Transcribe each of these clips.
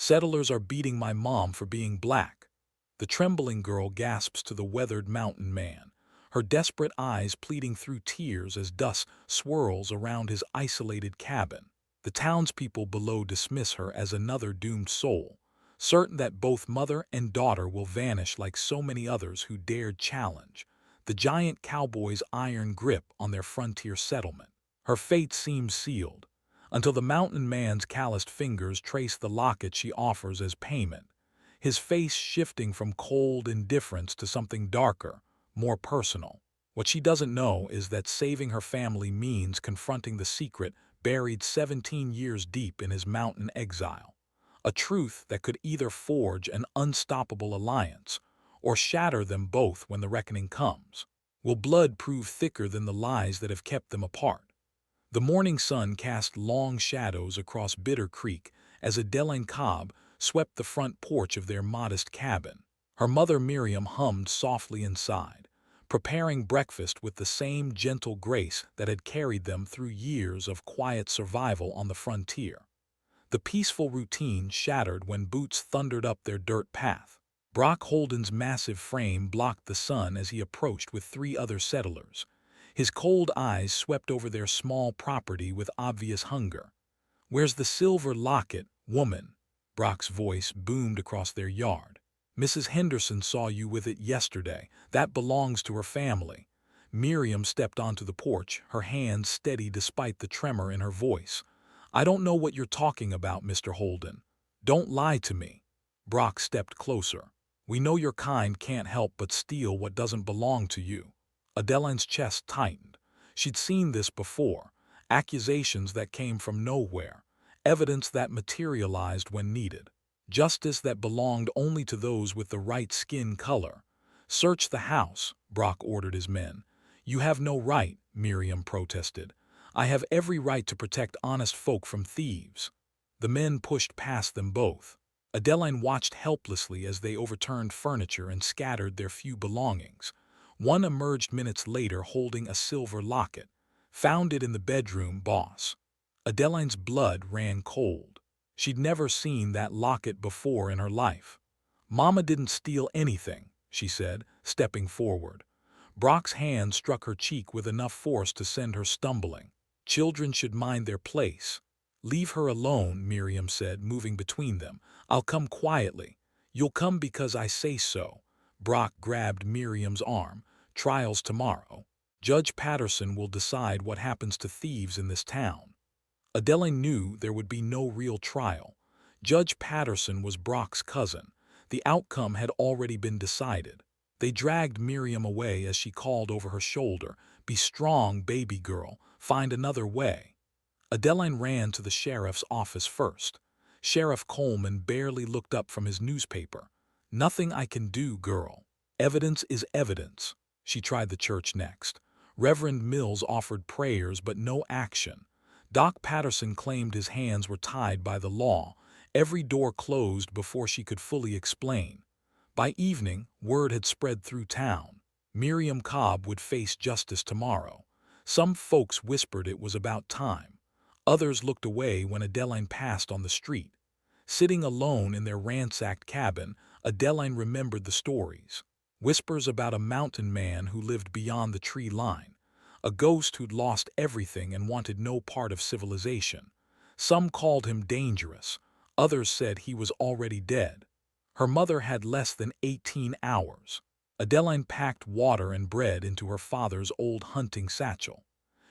Settlers are beating my mom for being black." The trembling girl gasps to the weathered mountain man, her desperate eyes pleading through tears as dust swirls around his isolated cabin. The townspeople below dismiss her as another doomed soul, certain that both mother and daughter will vanish like so many others who dared challenge the giant cowboy's iron grip on their frontier settlement. Her fate seems sealed, until the mountain man's calloused fingers trace the locket she offers as payment, his face shifting from cold indifference to something darker, more personal. What she doesn't know is that saving her family means confronting the secret buried 17 years deep in his mountain exile, a truth that could either forge an unstoppable alliance or shatter them both when the reckoning comes. Will blood prove thicker than the lies that have kept them apart? The morning sun cast long shadows across Bitter Creek as Adeline Cobb swept the front porch of their modest cabin. Her mother Miriam hummed softly inside, preparing breakfast with the same gentle grace that had carried them through years of quiet survival on the frontier. The peaceful routine shattered when boots thundered up their dirt path. Brock Holden's massive frame blocked the sun as he approached with 3 other settlers. His cold eyes swept over their small property with obvious hunger. "Where's the silver locket, woman?" Brock's voice boomed across their yard. "Mrs. Henderson saw you with it yesterday. That belongs to her family." Miriam stepped onto the porch, her hands steady despite the tremor in her voice. "I don't know what you're talking about, Mr. Holden." "Don't lie to me." Brock stepped closer. "We know your kind can't help but steal what doesn't belong to you." Adeline's chest tightened. She'd seen this before, accusations that came from nowhere, evidence that materialized when needed, justice that belonged only to those with the right skin color. "Search the house," Brock ordered his men. "You have no right," Miriam protested. "I have every right to protect honest folk from thieves." The men pushed past them both. Adeline watched helplessly as they overturned furniture and scattered their few belongings. One emerged minutes later holding a silver locket. "Found it in the bedroom, boss." Adeline's blood ran cold. She'd never seen that locket before in her life. "Mama didn't steal anything," she said, stepping forward. Brock's hand struck her cheek with enough force to send her stumbling. "Children should mind their place." "Leave her alone," Miriam said, moving between them. "I'll come quietly." "You'll come because I say so." Brock grabbed Miriam's arm. "Trial's tomorrow. Judge Patterson will decide what happens to thieves in this town." Adeline knew there would be no real trial. Judge Patterson was Brock's cousin. The outcome had already been decided. They dragged Miriam away as she called over her shoulder, "Be strong, baby girl. Find another way." Adeline ran to the sheriff's office first. Sheriff Coleman barely looked up from his newspaper. "Nothing I can do, girl. Evidence is evidence." She tried the church next. Reverend Mills offered prayers but no action. Doc Patterson claimed his hands were tied by the law. Every door closed before she could fully explain. By evening, word had spread through town. Miriam Cobb would face justice tomorrow. Some folks whispered it was about time. Others looked away when Adeline passed on the street. Sitting alone in their ransacked cabin, Adeline remembered the stories. Whispers about a mountain man who lived beyond the tree line. A ghost who'd lost everything and wanted no part of civilization. Some called him dangerous. Others said he was already dead. Her mother had less than 18 hours. Adeline packed water and bread into her father's old hunting satchel.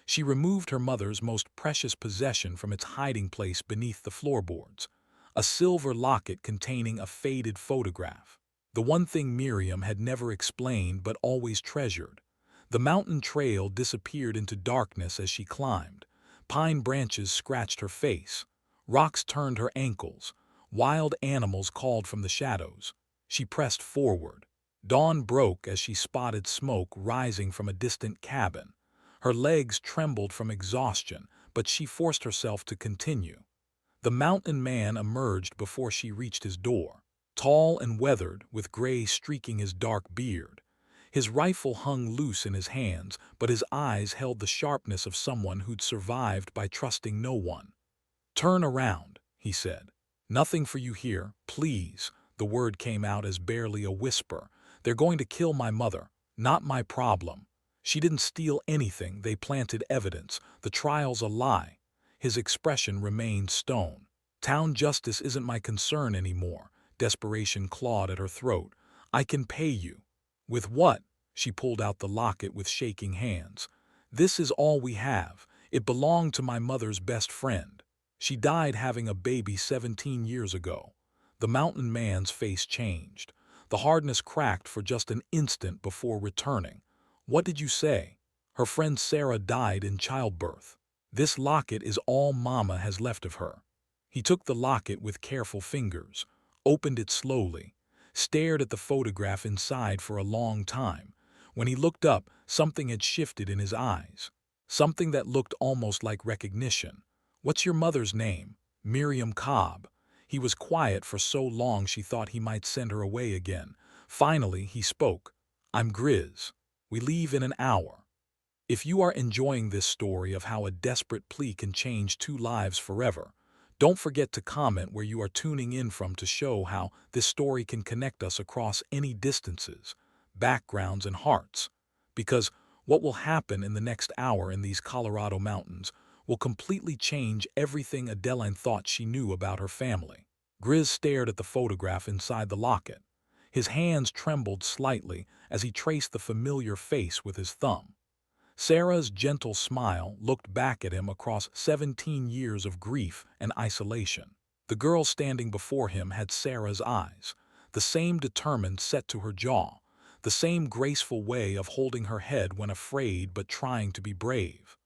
She removed her mother's most precious possession from its hiding place beneath the floorboards, a silver locket containing a faded photograph. The one thing Miriam had never explained but always treasured. The mountain trail disappeared into darkness as she climbed. Pine branches scratched her face. Rocks turned her ankles. Wild animals called from the shadows. She pressed forward. Dawn broke as she spotted smoke rising from a distant cabin. Her legs trembled from exhaustion, but she forced herself to continue. The mountain man emerged before she reached his door. Tall and weathered, with gray streaking his dark beard. His rifle hung loose in his hands, but his eyes held the sharpness of someone who'd survived by trusting no one. "Turn around," he said. Nothing for you here, please. The word came out as barely a whisper. They're going to kill my mother. Not my problem. She didn't steal anything, they planted evidence. The trial's a lie. His expression remained stone. Town justice isn't my concern anymore. Desperation clawed at her throat. I can pay you. With what? She pulled out the locket with shaking hands. This is all we have. It belonged to my mother's best friend. She died having a baby 17 years ago. The mountain man's face changed. The hardness cracked for just an instant before returning. What did you say? Her friend Sarah died in childbirth. This locket is all Mama has left of her. He took the locket with careful fingers, opened it slowly, stared at the photograph inside for a long time. When he looked up, something had shifted in his eyes. Something that looked almost like recognition. What's your mother's name? Miriam Cobb. He was quiet for so long she thought he might send her away again. Finally, he spoke. I'm Grizz. We leave in an hour. If you are enjoying this story of how a desperate plea can change two lives forever, don't forget to comment where you are tuning in from to show how this story can connect us across any distances, backgrounds, and hearts. Because what will happen in the next hour in these Colorado mountains will completely change everything Adeline thought she knew about her family. Grizz stared at the photograph inside the locket. His hands trembled slightly as he traced the familiar face with his thumb. Sarah's gentle smile looked back at him across 17 years of grief and isolation. The girl standing before him had Sarah's eyes, the same determined set to her jaw, the same graceful way of holding her head when afraid but trying to be brave.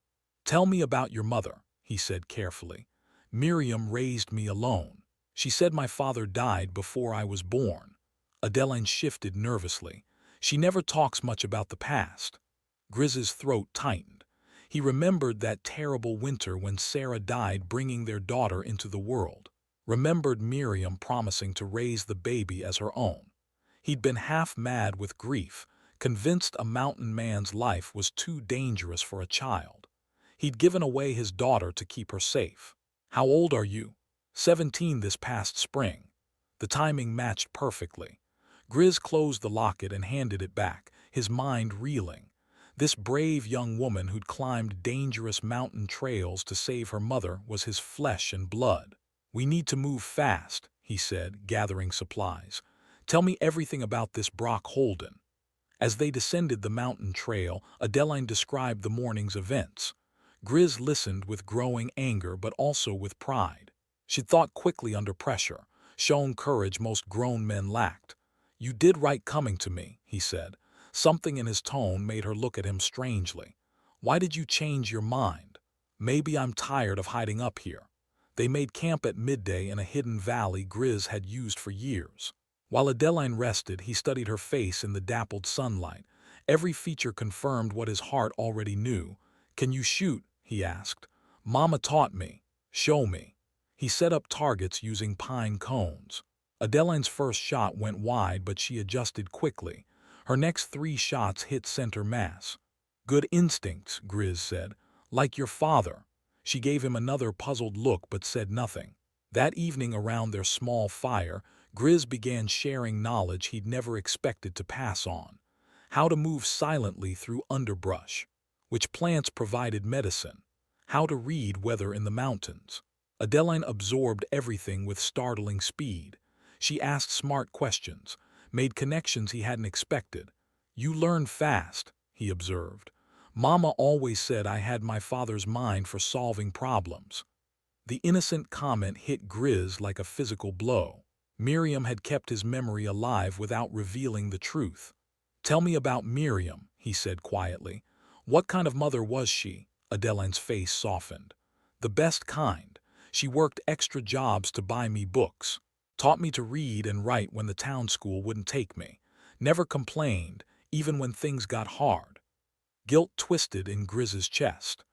Tell me about your mother, he said carefully. Miriam raised me alone. She said my father died before I was born. Adeline shifted nervously. She never talks much about the past. Grizz's throat tightened. He remembered that terrible winter when Sarah died bringing their daughter into the world. Remembered Miriam promising to raise the baby as her own. He'd been half mad with grief, convinced a mountain man's life was too dangerous for a child. He'd given away his daughter to keep her safe. How old are you? 17 this past spring. The timing matched perfectly. Grizz closed the locket and handed it back, his mind reeling. This brave young woman who'd climbed dangerous mountain trails to save her mother was his flesh and blood. We need to move fast, he said, gathering supplies. Tell me everything about this Brock Holden. As they descended the mountain trail, Adeline described the morning's events. Grizz listened with growing anger but also with pride. She'd thought quickly under pressure, shown courage most grown men lacked. You did right coming to me, he said. Something in his tone made her look at him strangely. Why did you change your mind? Maybe I'm tired of hiding up here. They made camp at midday in a hidden valley Grizz had used for years. While Adeline rested, he studied her face in the dappled sunlight. Every feature confirmed what his heart already knew. Can you shoot? He asked. Mama taught me. Show me. He set up targets using pine cones. Adeline's first shot went wide, but she adjusted quickly. Her next 3 shots hit center mass. Good instincts, Grizz said. Like your father. She gave him another puzzled look but said nothing. That evening around their small fire, Grizz began sharing knowledge he'd never expected to pass on. How to move silently through underbrush. Which plants provided medicine. How to read weather in the mountains. Adeline absorbed everything with startling speed. She asked smart questions, made connections he hadn't expected. You learn fast, he observed. Mama always said I had my father's mind for solving problems. The innocent comment hit Grizz like a physical blow. Miriam had kept his memory alive without revealing the truth. Tell me about Miriam, he said quietly. What kind of mother was she? Adeline's face softened. The best kind. She worked extra jobs to buy me books. Taught me to read and write when the town school wouldn't take me. Never complained, even when things got hard. Guilt twisted in Grizz's chest.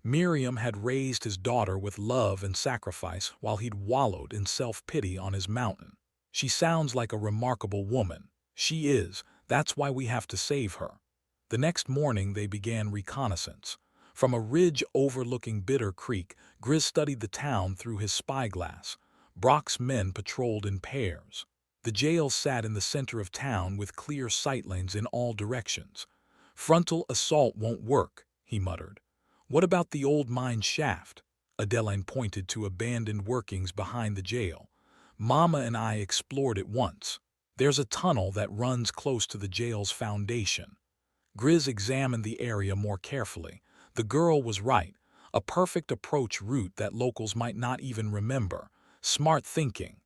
Miriam had raised his daughter with love and sacrifice while he'd wallowed in self-pity on his mountain. She sounds like a remarkable woman. She is. That's why we have to save her. The next morning they began reconnaissance. From a ridge overlooking Bitter Creek, Grizz studied the town through his spyglass. Brock's men patrolled in pairs. The jail sat in the center of town with clear sight lanes in all directions. "Frontal assault won't work," he muttered. "What about the old mine shaft?" Adeline pointed to abandoned workings behind the jail. "Mama and I explored it once. There's a tunnel that runs close to the jail's foundation." Grizz examined the area more carefully. The girl was right. A perfect approach route that locals might not even remember. Smart thinking.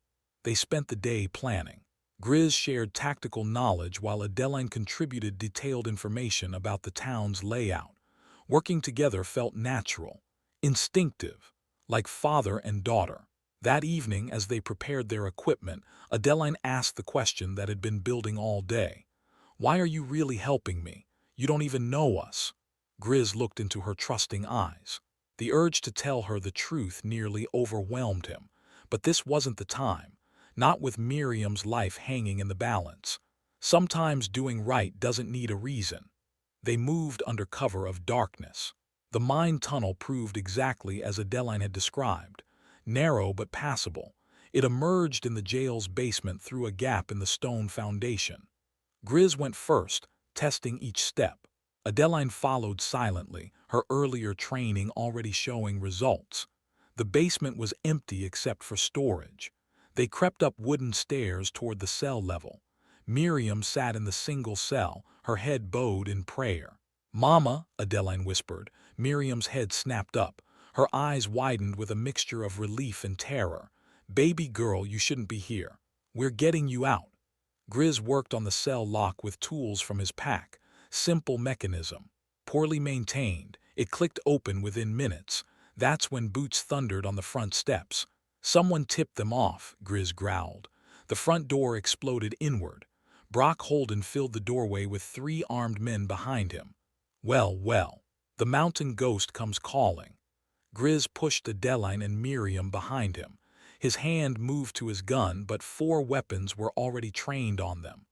They spent the day planning. Grizz shared tactical knowledge while Adeline contributed detailed information about the town's layout. Working together felt natural, instinctive, like father and daughter. That evening, as they prepared their equipment, Adeline asked the question that had been building all day. "Why are you really helping me? You don't even know us." Grizz looked into her trusting eyes. The urge to tell her the truth nearly overwhelmed him. But this wasn't the time. Not with Miriam's life hanging in the balance. Sometimes doing right doesn't need a reason. They moved under cover of darkness. The mine tunnel proved exactly as Adeline had described. Narrow but passable. It emerged in the jail's basement through a gap in the stone foundation. Grizz went first, testing each step. Adeline followed silently, her earlier training already showing results. The basement was empty except for storage. They crept up wooden stairs toward the cell level. Miriam sat in the single cell, her head bowed in prayer. "Mama," Adeline whispered. Miriam's head snapped up. Her eyes widened with a mixture of relief and terror. "Baby girl, you shouldn't be here. We're getting you out." Grizz worked on the cell lock with tools from his pack. Simple mechanism. Poorly maintained, it clicked open within minutes. That's when boots thundered on the front steps. "Someone tipped them off," Grizz growled. The front door exploded inward. Brock Holden filled the doorway with 3 armed men behind him. "Well, well. The mountain ghost comes calling." Grizz pushed Adeline and Miriam behind him. His hand moved to his gun, but 4 weapons were already trained on them.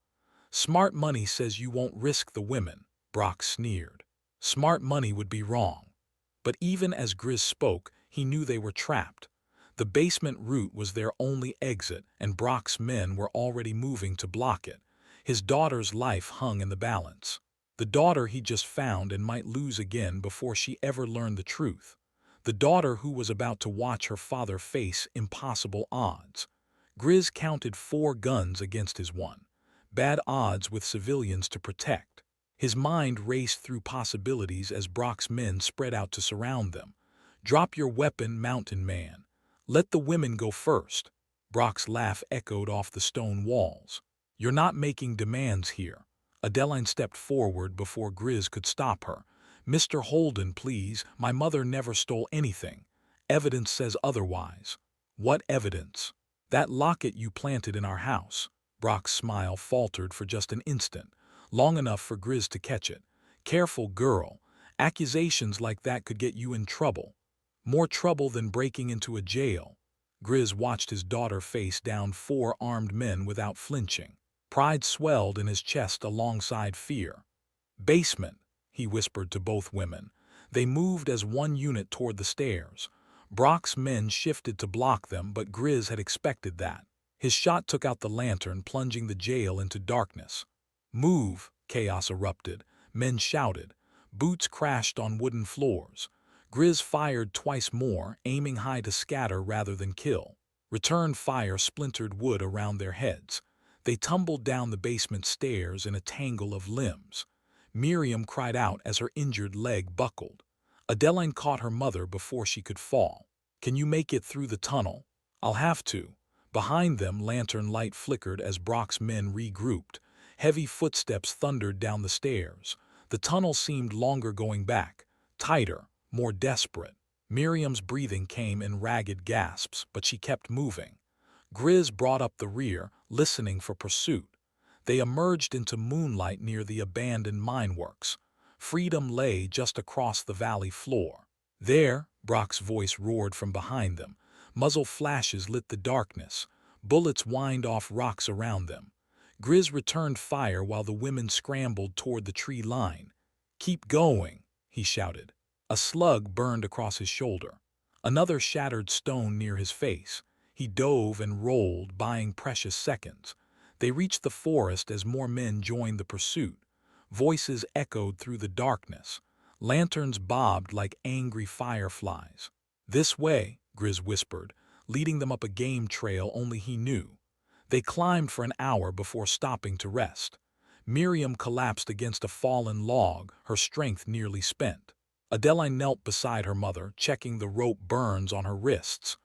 "Smart money says you won't risk the women," Brock sneered. Smart money would be wrong. But even as Grizz spoke, he knew they were trapped. The basement route was their only exit, and Brock's men were already moving to block it. His daughter's life hung in the balance. The daughter he just found and might lose again before she ever learned the truth. The daughter who was about to watch her father face impossible odds. Grizz counted 4 guns against his 1. Bad odds with civilians to protect. His mind raced through possibilities as Brock's men spread out to surround them. "Drop your weapon, mountain man. Let the women go first." Brock's laugh echoed off the stone walls. "You're not making demands here." Adeline stepped forward before Grizz could stop her. "Mr. Holden, please, my mother never stole anything. Evidence says otherwise." "What evidence?" "That locket you planted in our house." Brock's smile faltered for just an instant, long enough for Grizz to catch it. "Careful, girl. Accusations like that could get you in trouble. More trouble than breaking into a jail." Grizz watched his daughter face down 4 armed men without flinching. Pride swelled in his chest alongside fear. "Basement," he whispered to both women. They moved as one unit toward the stairs. Brock's men shifted to block them, but Grizz had expected that. His shot took out the lantern, plunging the jail into darkness. "Move!" Chaos erupted. Men shouted. Boots crashed on wooden floors. Grizz fired twice more, aiming high to scatter rather than kill. Return fire splintered wood around their heads. They tumbled down the basement stairs in a tangle of limbs. Miriam cried out as her injured leg buckled. Adeline caught her mother before she could fall. "Can you make it through the tunnel?" "I'll have to." Behind them, lantern light flickered as Brock's men regrouped. Heavy footsteps thundered down the stairs. The tunnel seemed longer going back, tighter, more desperate. Miriam's breathing came in ragged gasps, but she kept moving. Grizz brought up the rear, listening for pursuit. They emerged into moonlight near the abandoned mineworks. Freedom lay just across the valley floor. "There!" Brock's voice roared from behind them. Muzzle flashes lit the darkness. Bullets whined off rocks around them. Grizz returned fire while the women scrambled toward the tree line. "Keep going!" he shouted. A slug burned across his shoulder. Another shattered stone near his face. He dove and rolled, buying precious seconds. They reached the forest as more men joined the pursuit. Voices echoed through the darkness. Lanterns bobbed like angry fireflies. "This way," Grizz whispered, leading them up a game trail only he knew. They climbed for an hour before stopping to rest. Miriam collapsed against a fallen log, her strength nearly spent. Adeline knelt beside her mother, checking the rope burns on her wrists.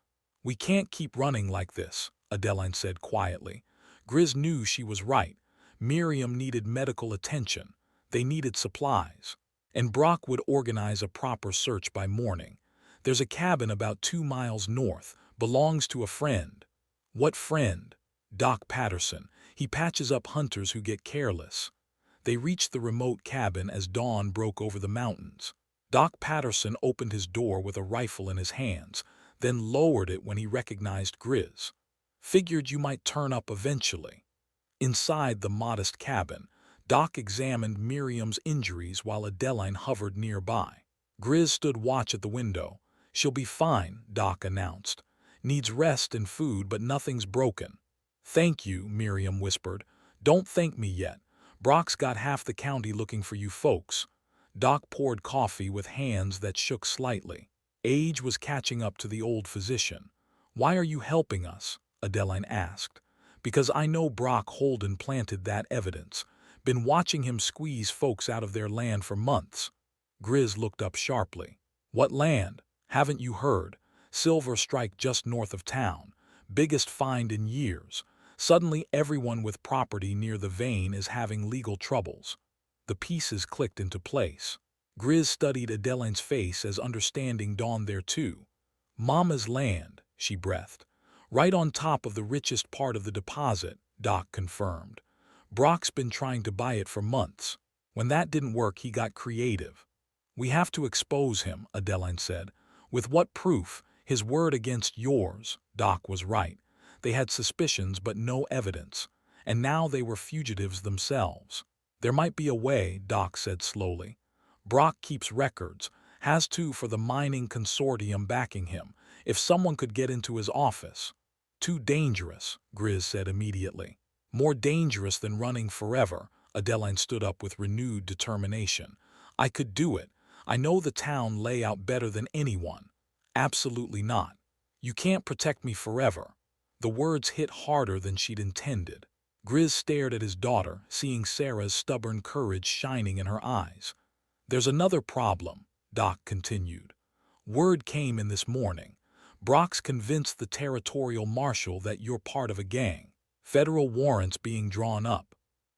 "We can't keep running like this," Adeline said quietly. Grizz knew she was right. Miriam needed medical attention. They needed supplies. And Brock would organize a proper search by morning. "There's a cabin about 2 miles north, belongs to a friend." "What friend?" "Doc Patterson. He patches up hunters who get careless." They reached the remote cabin as dawn broke over the mountains. Doc Patterson opened his door with a rifle in his hands, then lowered it when he recognized Grizz. "Figured you might turn up eventually." Inside the modest cabin, Doc examined Miriam's injuries while Adeline hovered nearby. Grizz stood watch at the window. "She'll be fine," Doc announced. "Needs rest and food, but nothing's broken." "Thank you," Miriam whispered. "Don't thank me yet. Brock's got half the county looking for you folks." Doc poured coffee with hands that shook slightly. Age was catching up to the old physician. "Why are you helping us?" Adeline asked. "Because I know Brock Holden planted that evidence. Been watching him squeeze folks out of their land for months." Grizz looked up sharply. "What land? Haven't you heard? Silver strike just north of town. Biggest find in years. Suddenly everyone with property near the vein is having legal troubles." The pieces clicked into place. Grizz studied Adeline's face as understanding dawned there too. "Mama's land," she breathed. "Right on top of the richest part of the deposit," Doc confirmed. "Brock's been trying to buy it for months. When that didn't work, he got creative." "We have to expose him," Adeline said. "With what proof? His word against yours." Doc was right. They had suspicions but no evidence. And now they were fugitives themselves. "There might be a way," Doc said slowly. "Brock keeps records, has to for the mining consortium backing him. If someone could get into his office." "Too dangerous," Grizz said immediately. "More dangerous than running forever." Adeline stood up with renewed determination. "I could do it. I know the town layout better than anyone." "Absolutely not. You can't protect me forever." The words hit harder than she'd intended. Grizz stared at his daughter, seeing Sarah's stubborn courage shining in her eyes. "There's another problem," Doc continued. "Word came in this morning. Brock's convinced the territorial marshal that you're part of a gang. Federal warrants being drawn up."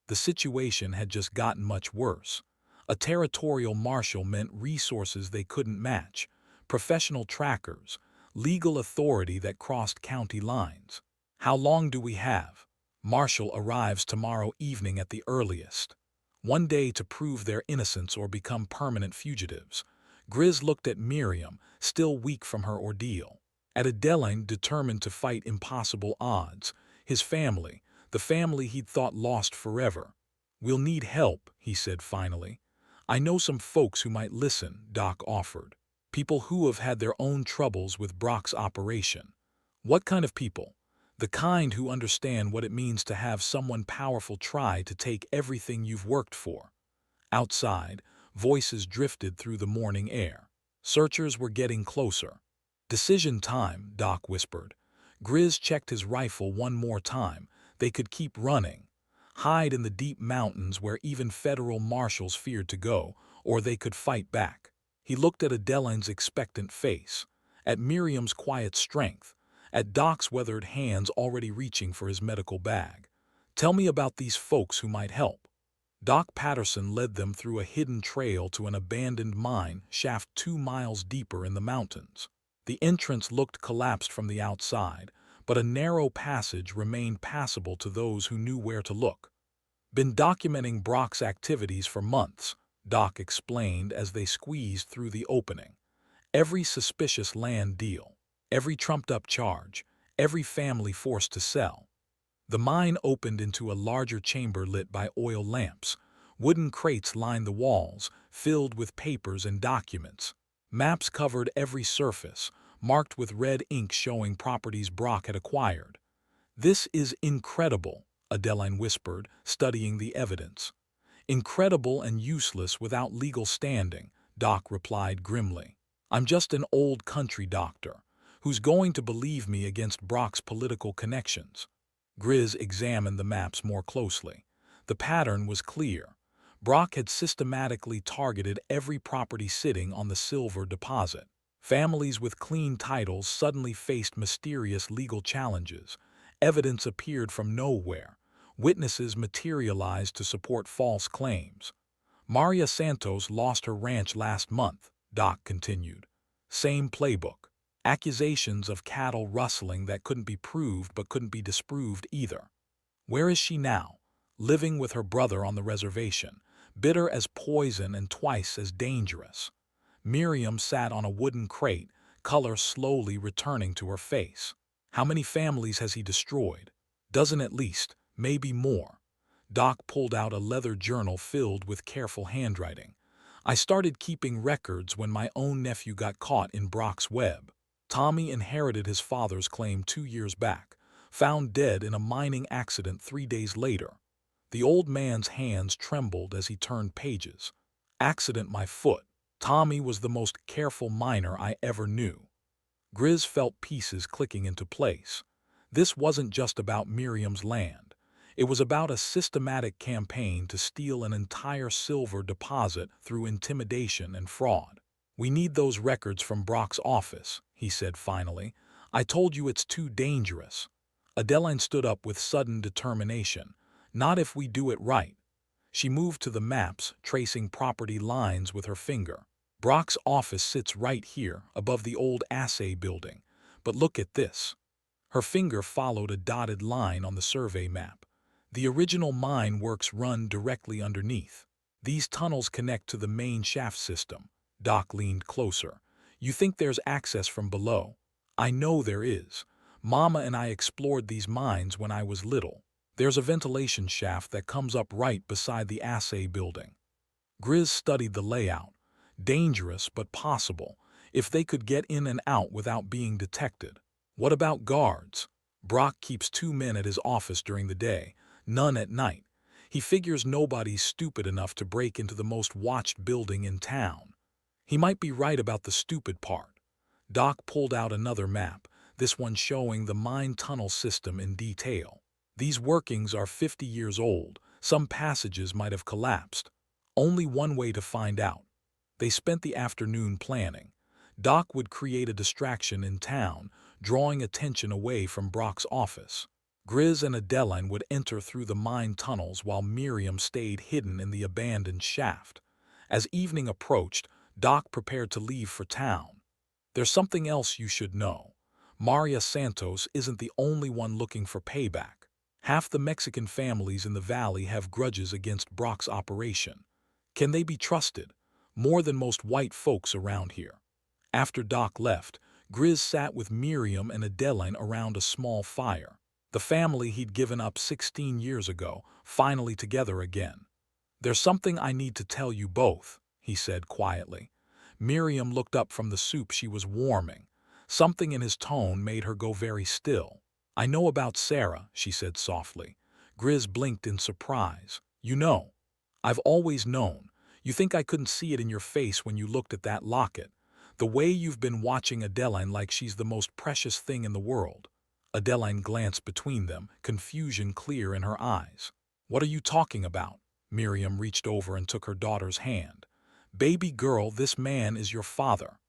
The situation had just gotten much worse. A territorial marshal meant resources they couldn't match, professional trackers, legal authority that crossed county lines. "How long do we have?" "Marshal arrives tomorrow evening at the earliest." One day to prove their innocence or become permanent fugitives. Grizz looked at Miriam, still weak from her ordeal. At Adeline, determined to fight impossible odds. His family, the family he'd thought lost forever. "We'll need help," he said finally. "I know some folks who might listen," Doc offered. "People who have had their own troubles with Brock's operation." "What kind of people?" "The kind who understand what it means to have someone powerful try to take everything you've worked for." Outside, voices drifted through the morning air. Searchers were getting closer. "Decision time," Doc whispered. Grizz checked his rifle one more time. They could keep running. Hide in the deep mountains where even federal marshals feared to go, or they could fight back. He looked at Adeline's expectant face, at Miriam's quiet strength, at Doc's weathered hands already reaching for his medical bag. "Tell me about these folks who might help." Doc Patterson led them through a hidden trail to an abandoned mine shaft 2 miles deeper in the mountains. The entrance looked collapsed from the outside, but a narrow passage remained passable to those who knew where to look. "Been documenting Brock's activities for months," Doc explained as they squeezed through the opening. "Every suspicious land deal, every trumped-up charge, every family forced to sell." The mine opened into a larger chamber lit by oil lamps. Wooden crates lined the walls, filled with papers and documents. Maps covered every surface, marked with red ink showing properties Brock had acquired. "This is incredible," Adeline whispered, studying the evidence. "Incredible and useless without legal standing," Doc replied grimly. "I'm just an old country doctor. Who's going to believe me against Brock's political connections?" Grizz examined the maps more closely. The pattern was clear. Brock had systematically targeted every property sitting on the silver deposit. Families with clean titles suddenly faced mysterious legal challenges. Evidence appeared from nowhere. Witnesses materialized to support false claims. "Maria Santos lost her ranch last month," Doc continued. "Same playbook. Accusations of cattle rustling that couldn't be proved but couldn't be disproved either. Where is she now? Living with her brother on the reservation, bitter as poison and twice as dangerous." Miriam sat on a wooden crate, color slowly returning to her face. "How many families has he destroyed?" "Dozen at least, maybe more." Doc pulled out a leather journal filled with careful handwriting. "I started keeping records when my own nephew got caught in Brock's web. Tommy inherited his father's claim 2 years back, found dead in a mining accident 3 days later." The old man's hands trembled as he turned pages. "Accident my foot. Tommy was the most careful miner I ever knew." Grizz felt pieces clicking into place. This wasn't just about Miriam's land. It was about a systematic campaign to steal an entire silver deposit through intimidation and fraud. "We need those records from Brock's office," he said finally. "I told you it's too dangerous." Adeline stood up with sudden determination. "Not if we do it right." She moved to the maps, tracing property lines with her finger. "Brock's office sits right here, above the old assay building. But look at this." Her finger followed a dotted line on the survey map. "The original mine works run directly underneath. These tunnels connect to the main shaft system." Doc leaned closer. "You think there's access from below? I know there is. Mama and I explored these mines when I was little. There's a ventilation shaft that comes up right beside the assay building." Grizz studied the layout. Dangerous but possible, if they could get in and out without being detected. "What about guards?" "Brock keeps 2 men at his office during the day, none at night. He figures nobody's stupid enough to break into the most watched building in town." "He might be right about the stupid part." Doc pulled out another map, this one showing the mine tunnel system in detail. "These workings are 50 years old. Some passages might have collapsed. Only one way to find out." They spent the afternoon planning. Doc would create a distraction in town, drawing attention away from Brock's office. Grizz and Adeline would enter through the mine tunnels while Miriam stayed hidden in the abandoned shaft. As evening approached, Doc prepared to leave for town. "There's something else you should know. Maria Santos isn't the only one looking for payback. Half the Mexican families in the valley have grudges against Brock's operation. Can they be trusted? More than most white folks around here." After Doc left, Grizz sat with Miriam and Adeline around a small fire. The family he'd given up 16 years ago, finally together again. "There's something I need to tell you both," he said quietly. Miriam looked up from the soup she was warming. Something in his tone made her go very still. "I know about Sarah," she said softly. Grizz blinked in surprise. "You know?" "I've always known. You think I couldn't see it in your face when you looked at that locket? The way you've been watching Adeline like she's the most precious thing in the world." Adeline glanced between them, confusion clear in her eyes. "What are you talking about?" Miriam reached over and took her daughter's hand. "Baby girl, this man is your father."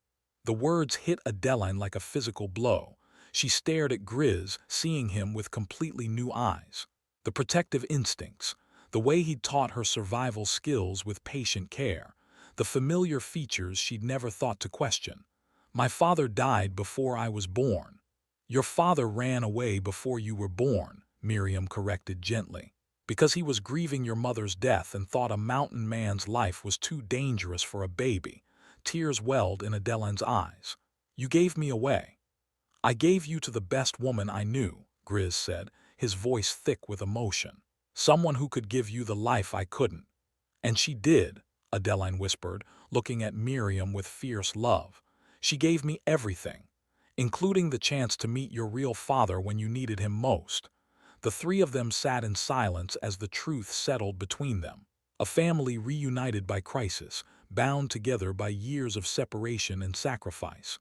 The words hit Adeline like a physical blow. She stared at Grizz, seeing him with completely new eyes. The protective instincts, the way he'd taught her survival skills with patient care, the familiar features she'd never thought to question. "My father died before I was born." "Your father ran away before you were born," Miriam corrected gently, "because he was grieving your mother's death and thought a mountain man's life was too dangerous for a baby." Tears welled in Adeline's eyes. "You gave me away." "I gave you to the best woman I knew," Grizz said, his voice thick with emotion. "Someone who could give you the life I couldn't." "And she did," Adeline whispered, looking at Miriam with fierce love. "She gave me everything. including the chance to meet your real father when you needed him most. The three of them sat in silence as the truth settled between them. A family reunited by crisis, bound together by years of separation and sacrifice.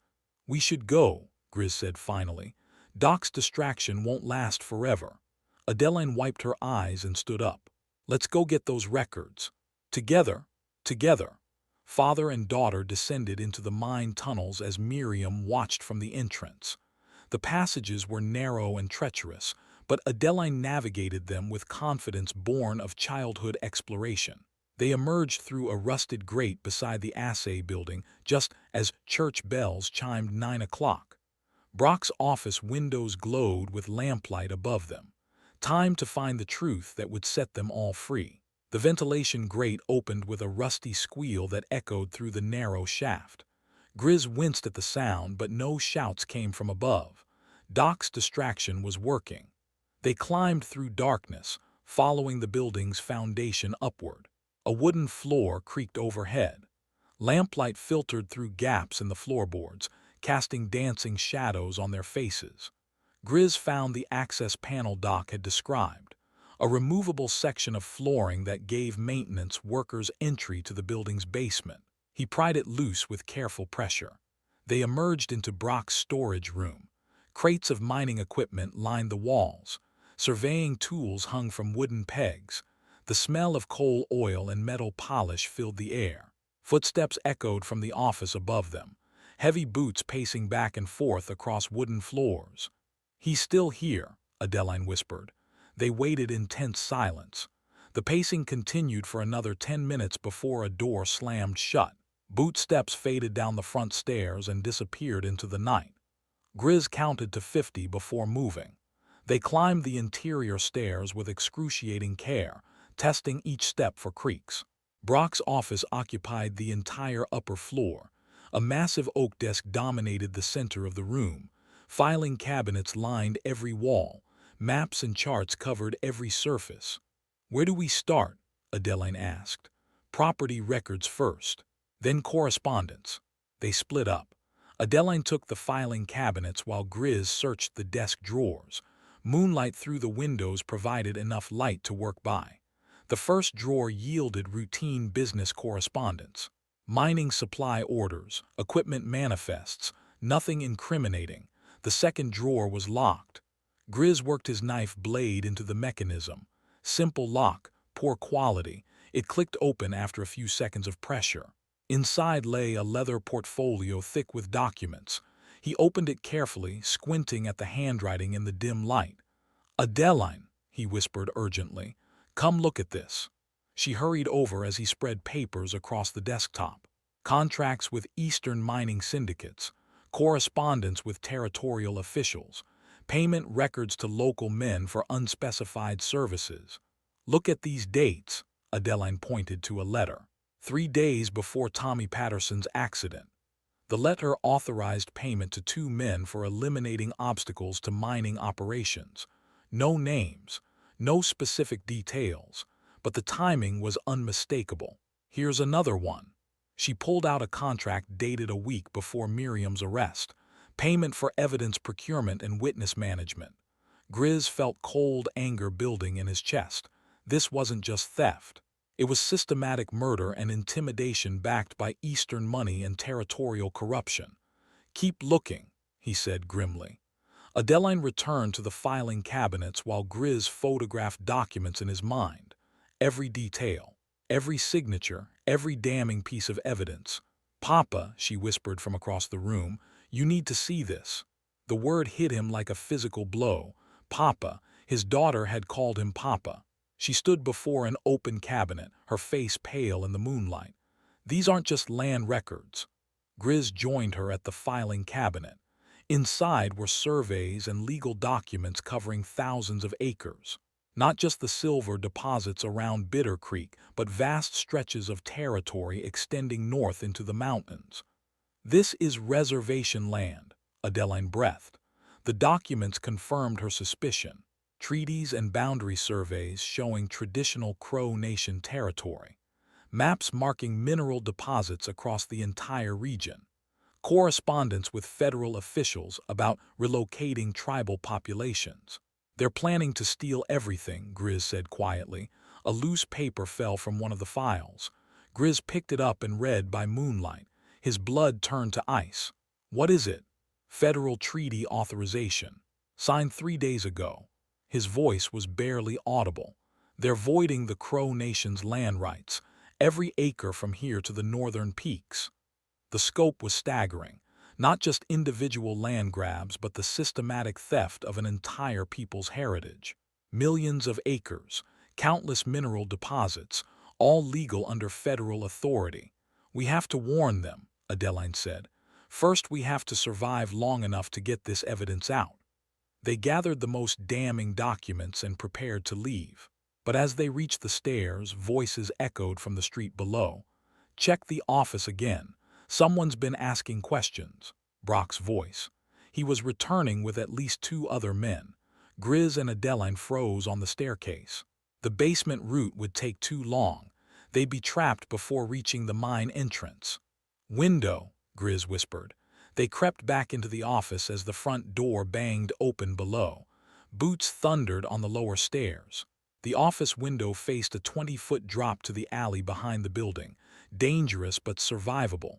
"We should go," Grizz said finally. "Doc's distraction won't last forever." Adeline wiped her eyes and stood up. "Let's go get those records." Together, together. Father and daughter descended into the mine tunnels as Miriam watched from the entrance. The passages were narrow and treacherous, but Adeline navigated them with confidence born of childhood exploration. They emerged through a rusted grate beside the assay building just as church bells chimed 9 o'clock. Brock's office windows glowed with lamplight above them. Time to find the truth that would set them all free. The ventilation grate opened with a rusty squeal that echoed through the narrow shaft. Grizz winced at the sound, but no shouts came from above. Doc's distraction was working. They climbed through darkness, following the building's foundation upward. A wooden floor creaked overhead. Lamplight filtered through gaps in the floorboards, casting dancing shadows on their faces. Grizz found the access panel Doc had described, a removable section of flooring that gave maintenance workers entry to the building's basement. He pried it loose with careful pressure. They emerged into Brock's storage room. Crates of mining equipment lined the walls. Surveying tools hung from wooden pegs. The smell of coal oil and metal polish filled the air. Footsteps echoed from the office above them, heavy boots pacing back and forth across wooden floors. "He's still here," Adeline whispered. They waited in tense silence. The pacing continued for another 10 minutes before a door slammed shut. Boot steps faded down the front stairs and disappeared into the night. Grizz counted to 50 before moving. They climbed the interior stairs with excruciating care, testing each step for creaks. Brock's office occupied the entire upper floor. A massive oak desk dominated the center of the room. Filing cabinets lined every wall. Maps and charts covered every surface. "Where do we start?" Adeline asked. "Property records first, then correspondence." They split up. Adeline took the filing cabinets while Grizz searched the desk drawers. Moonlight through the windows provided enough light to work by. The first drawer yielded routine business correspondence. Mining supply orders, equipment manifests, nothing incriminating. The second drawer was locked. Grizz worked his knife blade into the mechanism. Simple lock, poor quality. It clicked open after a few seconds of pressure. Inside lay a leather portfolio thick with documents. He opened it carefully, squinting at the handwriting in the dim light. "Adeline," he whispered urgently, "come look at this." She hurried over as he spread papers across the desktop. Contracts with Eastern mining syndicates, correspondence with territorial officials, payment records to local men for unspecified services. "Look at these dates," Adeline pointed to a letter. 3 days before Tommy Patterson's accident. The letter authorized payment to 2 men for eliminating obstacles to mining operations. No names, no specific details, but the timing was unmistakable. "Here's another one." She pulled out a contract dated a week before Miriam's arrest. Payment for evidence procurement and witness management. Grizz felt cold anger building in his chest. This wasn't just theft. It was systematic murder and intimidation backed by Eastern money and territorial corruption. "Keep looking," he said grimly. Adeline returned to the filing cabinets while Grizz photographed documents in his mind. Every detail, every signature, every damning piece of evidence. "Papa," she whispered from across the room, "you need to see this." The word hit him like a physical blow. Papa. His daughter had called him Papa. She stood before an open cabinet, her face pale in the moonlight. "These aren't just land records." Grizz joined her at the filing cabinet. Inside were surveys and legal documents covering thousands of acres. Not just the silver deposits around Bitter Creek, but vast stretches of territory extending north into the mountains. "This is reservation land," Adeline breathed. The documents confirmed her suspicion. Treaties and boundary surveys showing traditional Crow Nation territory. Maps marking mineral deposits across the entire region. correspondence with federal officials about relocating tribal populations. They're planning to steal everything, Grizz said quietly. A loose paper fell from one of the files. Grizz picked it up and read by moonlight. His blood turned to ice. What is it? Federal treaty authorization. Signed 3 days ago. His voice was barely audible. They're voiding the Crow Nation's land rights, every acre from here to the northern peaks. The scope was staggering. Not just individual land grabs, but the systematic theft of an entire people's heritage. Millions of acres, countless mineral deposits, all legal under federal authority. We have to warn them, Adeline said. First, we have to survive long enough to get this evidence out. They gathered the most damning documents and prepared to leave. But as they reached the stairs, voices echoed from the street below. Check the office again. Someone's been asking questions. Brock's voice. He was returning with at least 2 other men. Grizz and Adeline froze on the staircase. The basement route would take too long. They'd be trapped before reaching the mine entrance. Window, Grizz whispered. They crept back into the office as the front door banged open below. Boots thundered on the lower stairs. The office window faced a 20-foot drop to the alley behind the building. Dangerous but survivable.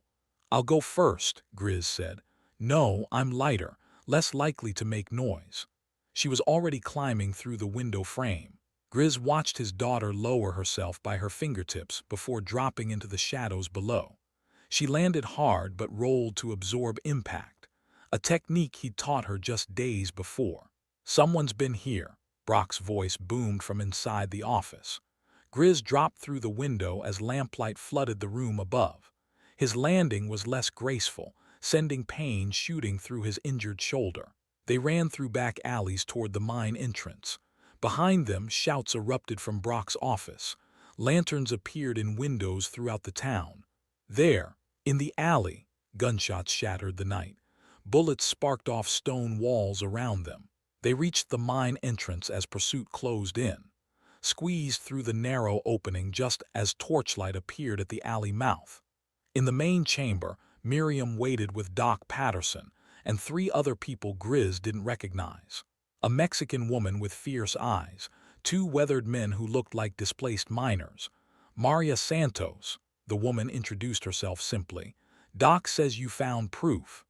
I'll go first, Grizz said. No, I'm lighter, less likely to make noise. She was already climbing through the window frame. Grizz watched his daughter lower herself by her fingertips before dropping into the shadows below. She landed hard but rolled to absorb impact, a technique he'd taught her just days before. Someone's been here, Brock's voice boomed from inside the office. Grizz dropped through the window as lamplight flooded the room above. His landing was less graceful, sending pain shooting through his injured shoulder. They ran through back alleys toward the mine entrance. Behind them, shouts erupted from Brock's office. Lanterns appeared in windows throughout the town. There, in the alley, gunshots shattered the night. Bullets sparked off stone walls around them. They reached the mine entrance as pursuit closed in. Squeezed through the narrow opening just as torchlight appeared at the alley mouth. In the main chamber, Miriam waited with Doc Patterson and 3 other people Grizz didn't recognize. A Mexican woman with fierce eyes, 2 weathered men who looked like displaced miners. Maria Santos, the woman introduced herself simply. Doc says you found proof.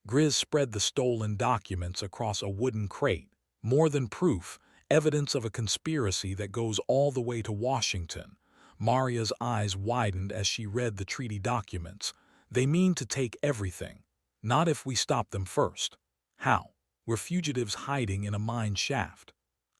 Grizz spread the stolen documents across a wooden crate. More than proof, evidence of a conspiracy that goes all the way to Washington. Maria's eyes widened as she read the treaty documents. They mean to take everything. Not if we stop them first. How? We're fugitives hiding in a mine shaft.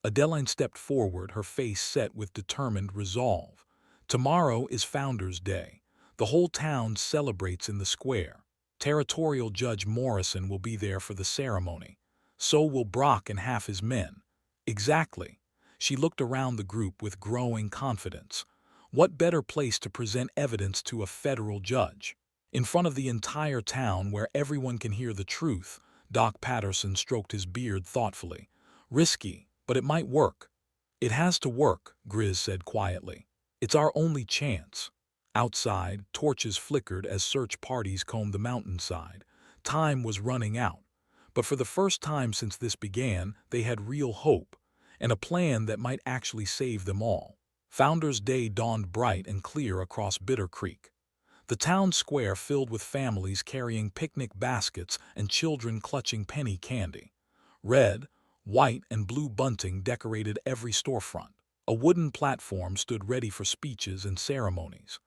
Adeline stepped forward, her face set with determined resolve. Tomorrow is Founders' Day. The whole town celebrates in the square. Territorial Judge Morrison will be there for the ceremony. So will Brock and half his men. Exactly. She looked around the group with growing confidence. What better place to present evidence to a federal judge? In front of the entire town where everyone can hear the truth, Doc Patterson stroked his beard thoughtfully. Risky, but it might work. It has to work, Grizz said quietly. It's our only chance. Outside, torches flickered as search parties combed the mountainside. Time was running out. But for the first time since this began, they had real hope, and a plan that might actually save them all. Founders' Day dawned bright and clear across Bitter Creek. The town square filled with families carrying picnic baskets and children clutching penny candy. Red, white, and blue bunting decorated every storefront. A wooden platform stood ready for speeches and ceremonies.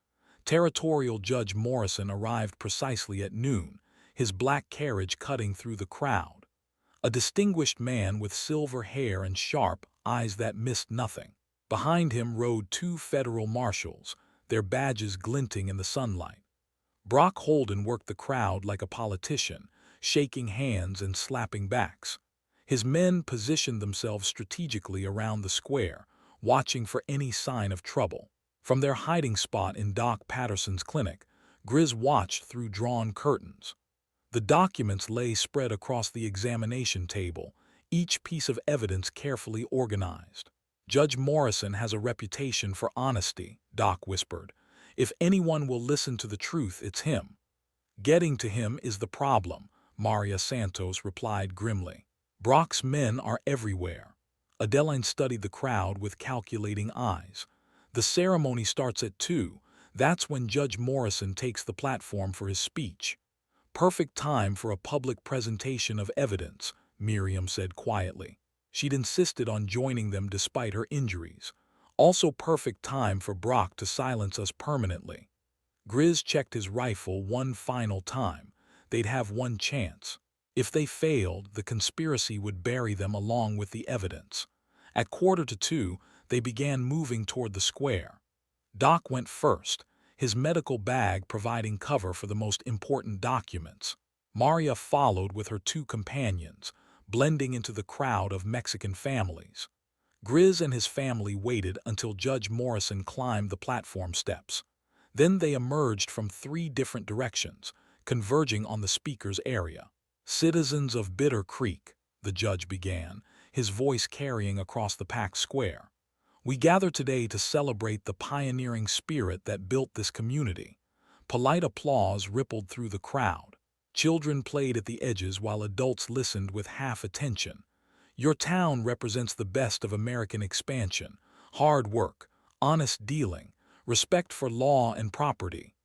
Territorial Judge Morrison arrived precisely at noon, his black carriage cutting through the crowd. A distinguished man with silver hair and sharp eyes that missed nothing. Behind him rode 2 federal marshals, their badges glinting in the sunlight. Brock Holden worked the crowd like a politician, shaking hands and slapping backs. His men positioned themselves strategically around the square, watching for any sign of trouble. From their hiding spot in Doc Patterson's clinic, Grizz watched through drawn curtains. The documents lay spread across the examination table, each piece of evidence carefully organized. Judge Morrison has a reputation for honesty, Doc whispered. If anyone will listen to the truth, it's him. Getting to him is the problem, Maria Santos replied grimly. Brock's men are everywhere. Adeline studied the crowd with calculating eyes. The ceremony starts at 2. That's when Judge Morrison takes the platform for his speech. Perfect time for a public presentation of evidence, Miriam said quietly. She'd insisted on joining them despite her injuries. Also perfect time for Brock to silence us permanently. Grizz checked his rifle one final time. They'd have one chance. If they failed, the conspiracy would bury them along with the evidence. At 1:45, they began moving toward the square. Doc went first, his medical bag providing cover for the most important documents. Maria followed with her 2 companions, blending into the crowd of Mexican families. Grizz and his family waited until Judge Morrison climbed the platform steps. Then they emerged from 3 different directions, converging on the speaker's area. Citizens of Bitter Creek, the judge began, his voice carrying across the packed square. We gather today to celebrate the pioneering spirit that built this community. Polite applause rippled through the crowd. Children played at the edges while adults listened with half attention. Your town represents the best of American expansion: hard work, honest dealing, respect for law and property.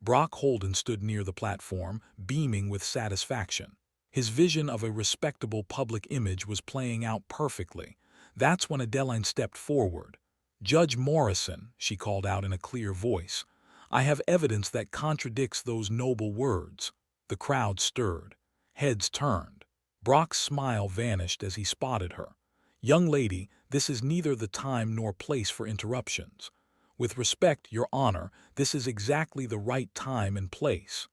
Brock Holden stood near the platform, beaming with satisfaction. His vision of a respectable public image was playing out perfectly. That's when Adeline stepped forward. "Judge Morrison," she called out in a clear voice, "I have evidence that contradicts those noble words." The crowd stirred. Heads turned. Brock's smile vanished as he spotted her. "Young lady, this is neither the time nor place for interruptions. With respect, Your Honor, this is exactly the right time and place."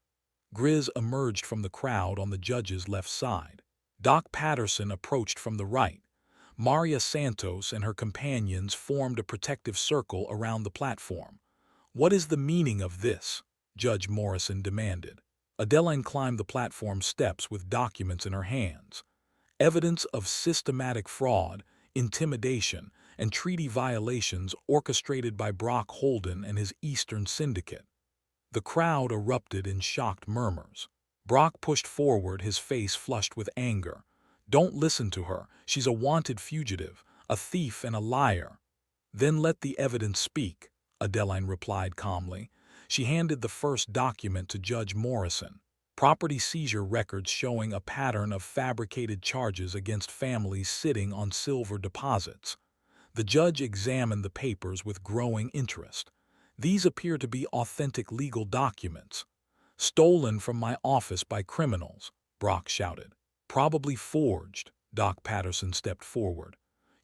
Grizz emerged from the crowd on the judge's left side. Doc Patterson approached from the right. Maria Santos and her companions formed a protective circle around the platform. "What is the meaning of this?" Judge Morrison demanded. Adeline climbed the platform steps with documents in her hands. Evidence of systematic fraud, intimidation, and treaty violations orchestrated by Brock Holden and his Eastern Syndicate. The crowd erupted in shocked murmurs. Brock pushed forward, his face flushed with anger. "Don't listen to her. She's a wanted fugitive, a thief and a liar." "Then let the evidence speak," Adeline replied calmly. She handed the first document to Judge Morrison. Property seizure records showing a pattern of fabricated charges against families sitting on silver deposits. The judge examined the papers with growing interest. "These appear to be authentic legal documents." "Stolen from my office by criminals," Brock shouted. "Probably forged." Doc Patterson stepped forward.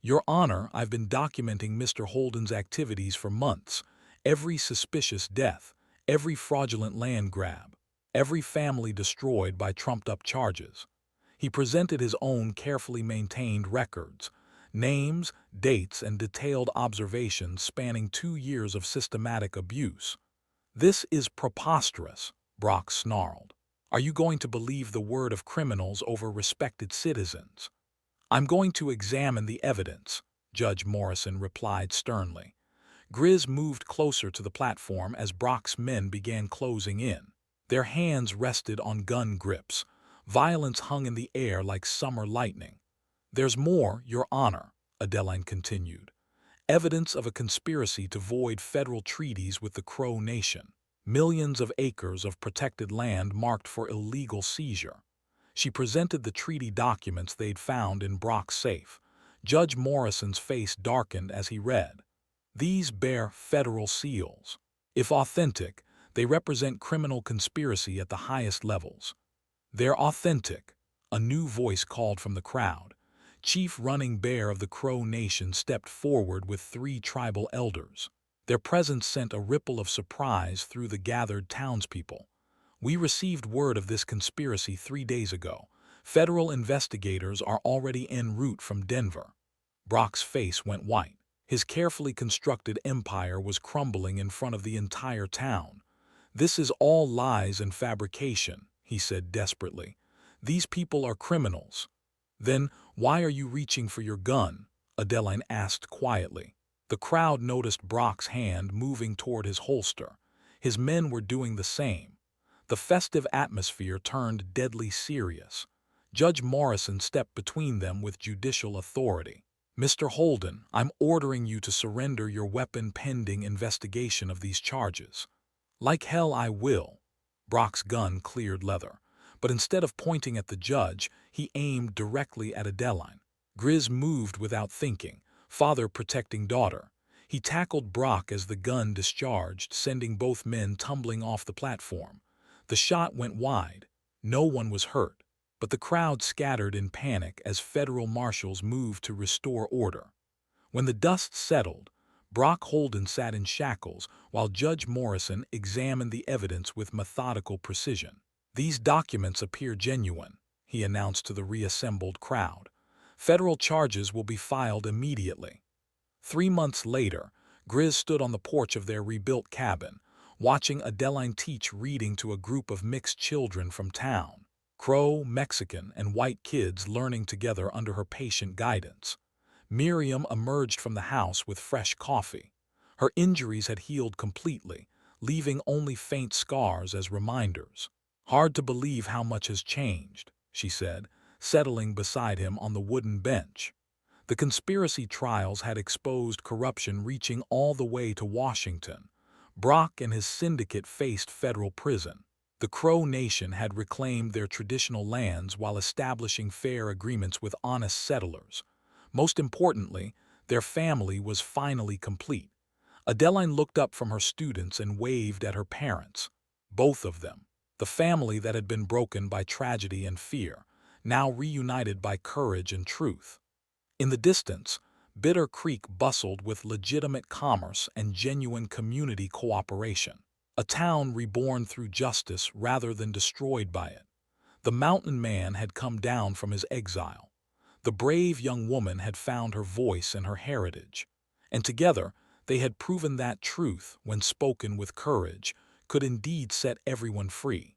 "Your Honor, I've been documenting Mr. Holden's activities for months. Every suspicious death, every fraudulent land grab, every family destroyed by trumped-up charges." He presented his own carefully maintained records, names, dates, and detailed observations spanning 2 years of systematic abuse. "This is preposterous," Brock snarled. "Are you going to believe the word of criminals over respected citizens?" "I'm going to examine the evidence," Judge Morrison replied sternly. Grizz moved closer to the platform as Brock's men began closing in. Their hands rested on gun grips. Violence hung in the air like summer lightning. "There's more, Your Honor," Adeline continued. "Evidence of a conspiracy to void federal treaties with the Crow Nation. Millions of acres of protected land marked for illegal seizure." She presented the treaty documents they'd found in Brock's safe. Judge Morrison's face darkened as he read. "These bear federal seals. If authentic, they represent criminal conspiracy at the highest levels." "They're authentic," a new voice called from the crowd. Chief Running Bear of the Crow Nation stepped forward with 3 tribal elders. Their presence sent a ripple of surprise through the gathered townspeople. "We received word of this conspiracy 3 days ago. Federal investigators are already en route from Denver." Brock's face went white. His carefully constructed empire was crumbling in front of the entire town. "This is all lies and fabrication," he said desperately. "These people are criminals." "Then why are you reaching for your gun?" Adeline asked quietly. The crowd noticed Brock's hand moving toward his holster. His men were doing the same. The festive atmosphere turned deadly serious. Judge Morrison stepped between them with judicial authority. "Mr. Holden, I'm ordering you to surrender your weapon pending investigation of these charges." "Like hell I will." Brock's gun cleared leather, but instead of pointing at the judge, he aimed directly at Adeline. Grizz moved without thinking, father protecting daughter. He tackled Brock as the gun discharged, sending both men tumbling off the platform. The shot went wide. No one was hurt, but the crowd scattered in panic as federal marshals moved to restore order. When the dust settled, Brock Holden sat in shackles while Judge Morrison examined the evidence with methodical precision. "These documents appear genuine," he announced to the reassembled crowd. "Federal charges will be filed immediately." 3 months later, Grizz stood on the porch of their rebuilt cabin, watching Adeline teach reading to a group of mixed children from town. Crow, Mexican, and white kids learning together under her patient guidance. Miriam emerged from the house with fresh coffee. Her injuries had healed completely, leaving only faint scars as reminders. "Hard to believe how much has changed," she said, settling beside him on the wooden bench. The conspiracy trials had exposed corruption reaching all the way to Washington. Brock and his syndicate faced federal prison. The Crow Nation had reclaimed their traditional lands while establishing fair agreements with honest settlers. Most importantly, their family was finally complete. Adeline looked up from her students and waved at her parents. Both of them, the family that had been broken by tragedy and fear, now reunited by courage and truth. In the distance, Bitter Creek bustled with legitimate commerce and genuine community cooperation. A town reborn through justice rather than destroyed by it. The mountain man had come down from his exile. The brave young woman had found her voice and her heritage, and together they had proven that truth, when spoken with courage, could indeed set everyone free.